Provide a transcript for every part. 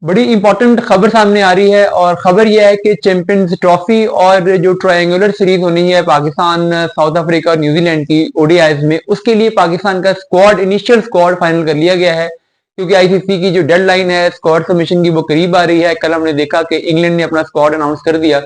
बड़ी इंपॉर्टेंट खबर सामने आ रही है और खबर यह है कि चैंपियंस ट्रॉफी और जो ट्रायंगुलर सीरीज होनी है पाकिस्तान साउथ अफ्रीका और न्यूजीलैंड की ओडीआईज में, उसके लिए पाकिस्तान का स्क्वाड, इनिशियल स्क्वाड फाइनल कर लिया गया है। क्योंकि आईसीसी की जो डेडलाइन है स्क्वाड सबमिशन की वो करीब आ रही है। कल हमने देखा कि इंग्लैंड ने अपना स्क्वाड अनाउंस कर दिया।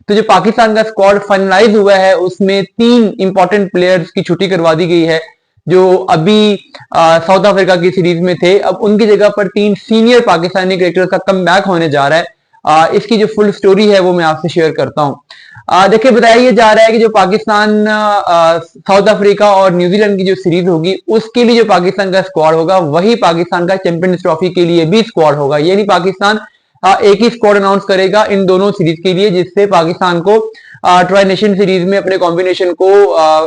तो जो पाकिस्तान का स्क्वाड फाइनलाइज हुआ है उसमें 3 इंपॉर्टेंट प्लेयर्स की छुट्टी करवा दी गई है जो अभी साउथ अफ्रीका की सीरीज में थे। अब उनकी जगह पर 3 सीनियर पाकिस्तानी क्रिकेटर्स का कम बैक होने जा रहा है। इसकी जो फुल स्टोरी है वो मैं आपसे शेयर करता हूं। देखिए, बताया ये जा रहा है कि जो पाकिस्तान साउथ अफ्रीका और न्यूजीलैंड की जो सीरीज होगी उसके लिए जो पाकिस्तान का स्क्वाड होगा वही पाकिस्तान का चैंपियंस ट्रॉफी के लिए भी स्क्वाड होगा। यानी पाकिस्तान एक ही स्क्वाड अनाउंस करेगा इन दोनों सीरीज के लिए, जिससे पाकिस्तान को ट्राई नेशन सीरीज में अपने कॉम्बिनेशन को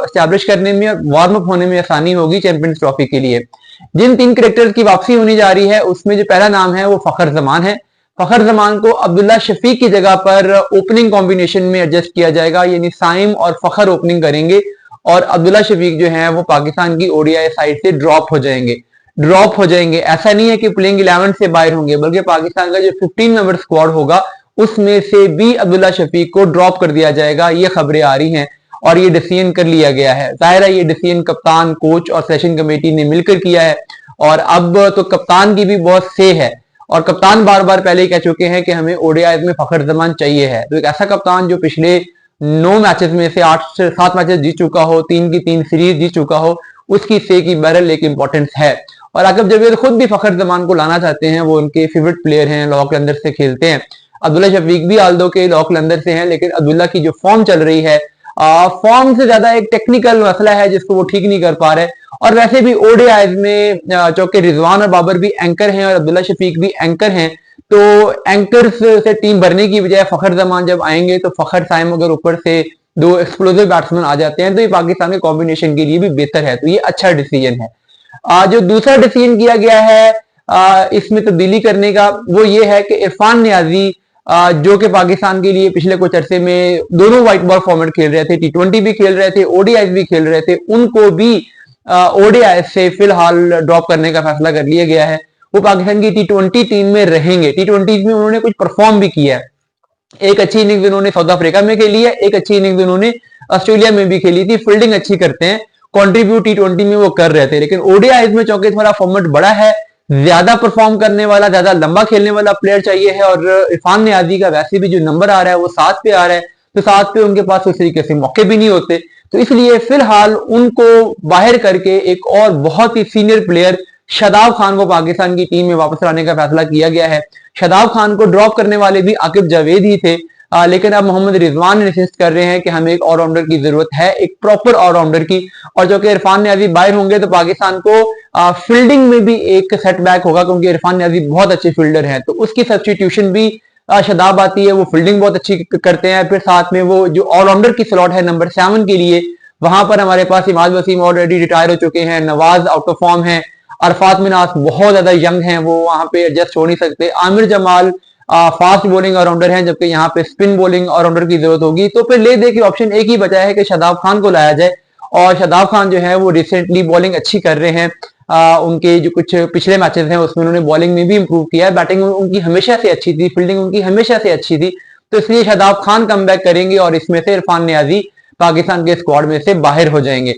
स्टैब्लिश करने में, वार्म अप होने में आसानी होगी चैंपियंस ट्रॉफी के लिए। जिन 3 क्रिकेटर्स की वापसी होने जा रही है उसमें जो पहला नाम है वो फखर जमान है। फखर जमान को अब्दुल्ला शफीक की जगह पर ओपनिंग कॉम्बिनेशन में एडजस्ट किया जाएगा, यानी साइम और फखर ओपनिंग करेंगे और अब्दुल्ला शफीक जो है वो पाकिस्तान की ओडीआई साइड से ड्रॉप हो जाएंगे। ऐसा नहीं है कि प्लेइंग 11 से बाहर होंगे, बल्कि पाकिस्तान का जो 15 मेंबर स्क्वाड होगा उसमें से भी अब्दुल्ला शफीक को ड्रॉप कर दिया जाएगा। ये खबरें आ रही हैं और ये डिसीजन कर लिया गया है। जाहिर है ये डिसीजन कप्तान, कोच और सेशन कमेटी ने मिलकर किया है और अब तो कप्तान की भी बहुत से है और कप्तान बार बार पहले ही कह चुके हैं कि हमें ओडीआई में फखर जमान चाहिए है। तो एक ऐसा कप्तान जो पिछले 9 मैचेस में से 8 से 7 मैचेस जीत चुका हो, 3 की 3 सीरीज जीत चुका हो, उसकी से की बैरल एक इंपॉर्टेंस है। और आकिब जावेद खुद भी फखर जमान को लाना चाहते हैं, वो उनके फेवरेट प्लेयर हैं, लॉ कलंदर से खेलते हैं। अब्दुल्ला शफीक भी आल्दो के लॉ कलंदर से हैं, लेकिन अब्दुल्ला की जो फॉर्म चल रही है, फॉर्म से ज्यादा एक टेक्निकल मसला है जिसको वो ठीक नहीं कर पा रहे। और वैसे भी ओडीआईज में चूंकि रिजवान और बाबर भी एंकर हैं और अब्दुल्ला शफीक भी एंकर हैं, तो एंकर्स से टीम भरने की बजाय फखर जमान जब आएंगे तो फखर साइम अगर ऊपर से 2 एक्सप्लोसिव बैट्समैन आ जाते हैं तो ये पाकिस्तान के कॉम्बिनेशन के लिए भी बेहतर है। तो ये अच्छा डिसीजन है। जो दूसरा डिसीजन किया गया है इसमें तब्दीली करने का, वो ये है कि इरफान नियाजी जो कि पाकिस्तान के लिए पिछले कुछ अरसे में दोनों व्हाइट बॉल फॉर्मेट खेल रहे थे, टी20 भी खेल रहे थे, ओडीआई भी खेल रहे थे, उनको भी ओडीआई से फिलहाल ड्रॉप करने का फैसला कर लिया गया है। वो पाकिस्तान की टी20 टीम में रहेंगे। टी20 में उन्होंने कुछ परफॉर्म भी किया है। एक अच्छी इनिंग्स उन्होंने साउथ अफ्रीका में खेली है, एक अच्छी इनिंग्स उन्होंने ऑस्ट्रेलिया में भी खेली थी। फील्डिंग अच्छी करते हैं, कंट्रीब्यूट टी20 में वो कर रहे थे, लेकिन ओडीआई में चौके थोड़ा फॉर्मेट बड़ा है, ज्यादा परफॉर्म करने वाला, ज्यादा लंबा खेलने वाला प्लेयर चाहिए है। और इरफान नियाजी का वैसे भी जो नंबर आ रहा है वो 7 पे आ रहा है, तो 7 पे उनके पास उस तरीके से मौके भी नहीं होते। तो इसलिए फिलहाल उनको बाहर करके एक और बहुत ही सीनियर प्लेयर शादाब खान को पाकिस्तान की टीम में वापस लाने का फैसला किया गया है। शादाब खान को ड्रॉप करने वाले भी आकिब जावेद ही थे, लेकिन अब मोहम्मद रिजवान इंसिस्ट कर रहे हैं कि हमें एक ऑलराउंडर की जरूरत है, एक प्रॉपर ऑलराउंडर की। और जो कि इरफान नियाजी बाहर होंगे तो पाकिस्तान को फील्डिंग में भी एक सेटबैक होगा, क्योंकि इरफान नियाजी बहुत अच्छे फील्डर हैं, तो उसकी सब्स्टिट्यूशन भी शादाब आती है। वो फील्डिंग बहुत अच्छी करते हैं, फिर साथ में वो जो ऑलराउंडर की स्लॉट है नंबर 7 के लिए, वहां पर हमारे पास इमाद वसीम ऑलरेडी रिटायर हो चुके हैं, नवाज आउट ऑफ फॉर्म है, अरफात मिनास बहुत ज्यादा यंग हैं, वो वहां पे एडजस्ट हो नहीं सकते। Aamer Jamal fast bowling all rounder हैं, जबकि यहाँ पे स्पिन बॉलिंग ऑलराउंडर की जरूरत होगी। तो फिर ले दे के ऑप्शन एक ही बचा है कि शादाब खान को लाया जाए। और शादाब खान जो है वो रिसेंटली बॉलिंग अच्छी कर रहे हैं। उनके जो कुछ पिछले मैचेस हैं उसमें उन्होंने बॉलिंग में भी इंप्रूव किया है, बैटिंग उनकी हमेशा से अच्छी थी, फील्डिंग उनकी हमेशा से अच्छी थी। तो इसलिए शादाब खान कम बैक करेंगे और इसमें से इरफान नियाजी पाकिस्तान के स्क्वाड में से बाहर हो जाएंगे।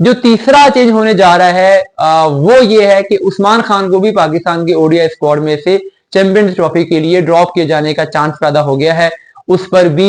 जो तीसरा चेंज होने जा रहा है वो ये है कि उस्मान खान को भी पाकिस्तान के ओडीआई स्क्वाड में से चैंपियंस ट्रॉफी के लिए ड्रॉप किए जाने का चांस पैदा हो गया है। उस पर भी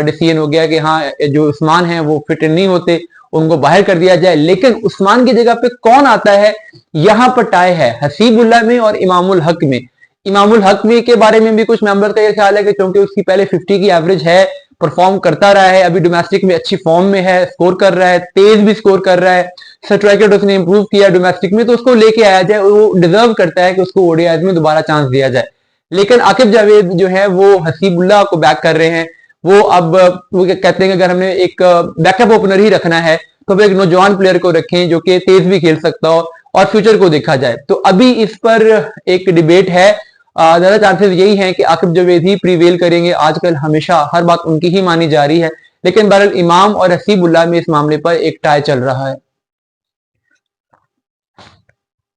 डिसीजन हो गया कि हाँ, जो उस्मान है वो फिट नहीं होते, उनको बाहर कर दिया जाए। लेकिन उस्मान की जगह पे कौन आता है, यहां पर टाई है हसीबुल्लाह में और इमामुल हक में। इमामुल हक में के बारे में भी कुछ मेंबर का ये ख्याल है कि क्योंकि उसकी पहले 50 की एवरेज है, परफॉर्म करता रहा है, अभी डोमेस्टिक में अच्छी फॉर्म में है, स्कोर कर रहा है, तेज भी स्कोर कर रहा है, स्ट्राइक रेट उसने इंप्रूव किया डोमेस्टिक में, तो उसको लेके आया जाए। वो डिजर्व करता है कि उसको ओडीआई में दोबारा चांस दिया जाए। लेकिन आकिब जावेद जो है वो हसीबुल्लाह को बैक कर रहे हैं। वो अब वो कहते हैं कि अगर हमने एक बैकअप ओपनर ही रखना है तो फिर एक नौजवान प्लेयर को रखें जो कि तेज भी खेल सकता हो और फ्यूचर को देखा जाए। तो अभी इस पर एक डिबेट है। ज्यादा चांसेस यही हैं कि आकिब जावेद ही प्रीवेल करेंगे। आजकल हमेशा हर बात उनकी ही मानी जा रही है, लेकिन बहरहाल इमाम और हसीबुल्लाह में इस मामले पर एक टाई चल रहा है।